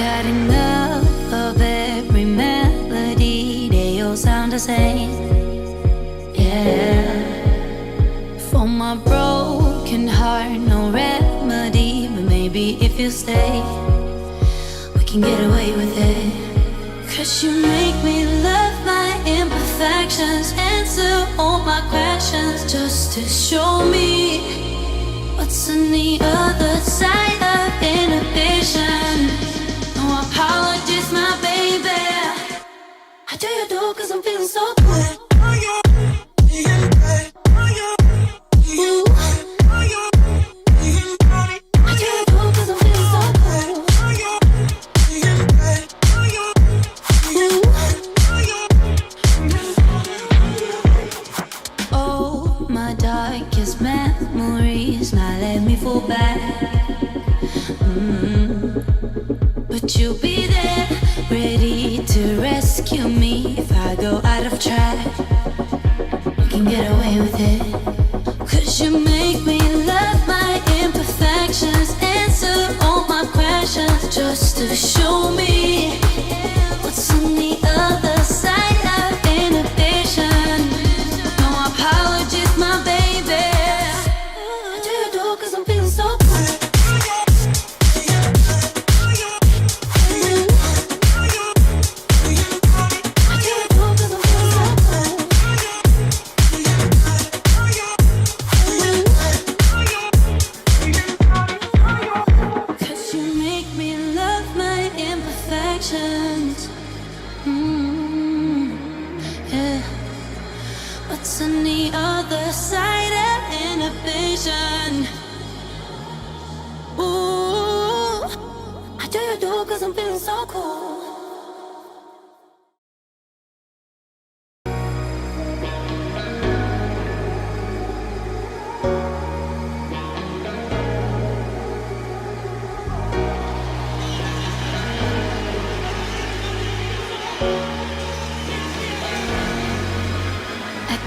got enough of every melody, they all sound the same. Yeah, for my broken heart, no remedy, but maybe if you stay, we can get away with it. 'Cause you make me love my imperfections, answer all my questions, just to show me what's on the other side of inhibition. No apologies, my baby. How do you do? 'Cause I'm feeling so good. Memories now let me fall back. But you'll be there, ready to rescue me if I go out of track. You can get away with it. 'Cause you make me love my imperfections, answer all my questions, just to show me what's on the other side of inhibition. No apologies, my baby. On the other side of inhibition. Ooh, how do you do? 'Cause I'm feeling so cool.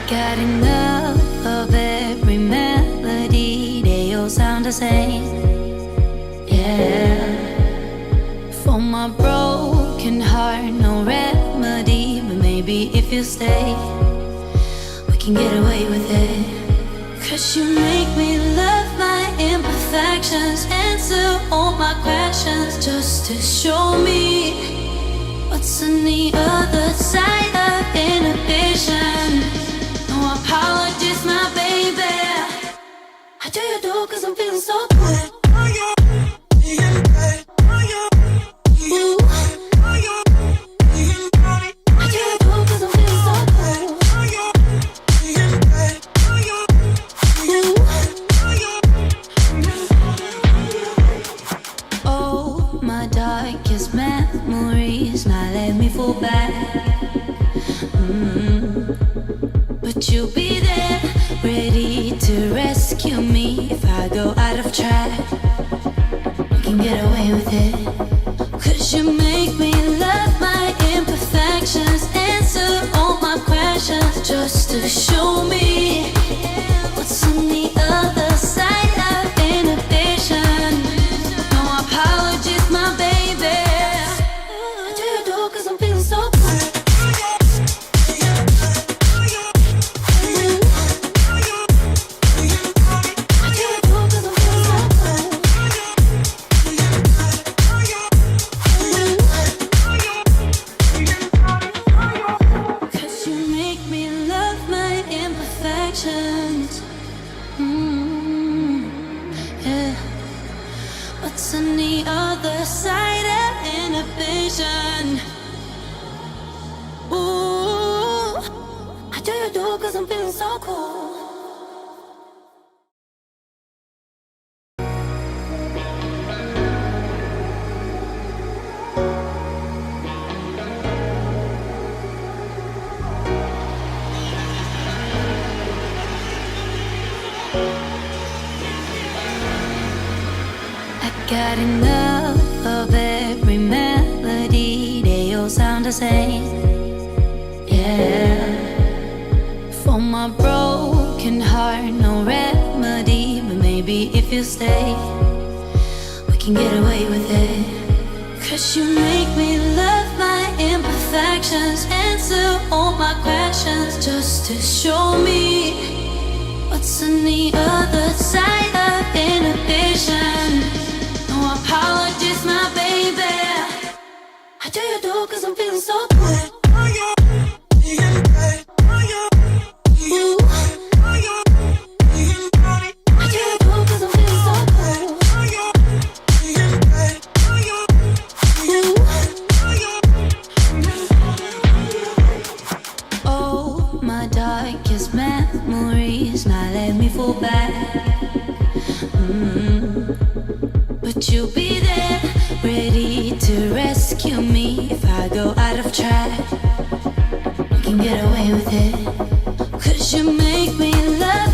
Got enough of every melody, they all sound the same. Yeah, for my broken heart, no remedy, but maybe if you stay, we can get away with it. 'Cause you make me love my imperfections, answer all my questions, just to show me what's on the other side of inhibition. No apologies, my baby. How do you do? 'Cause I'm feeling so good. Memories now let me fall back. But you'll be there, ready to rescue me if I go out of track. You can get away with it. 'Cause you make me love my imperfections, answer all my questions, just to show me what's on the other side of inhibition. No apologies, my baby. On the other side of inhibition. Ooh, how do you do? 'Cause I'm feeling so cool. Got enough of every melody, they all sound the same. Yeah, for my broken heart, no remedy, but maybe if you stay, we can get away with it. 'Cause you make me love my imperfections, answer all my questions, just to show me what's on the other side of inhibition. No apologies, my baby. How do you do? 'Cause I'm feeling so good. Memories now let me fall back. But you'll be there, ready to rescue me if I go out of track. You can get away with it, 'cause you make me love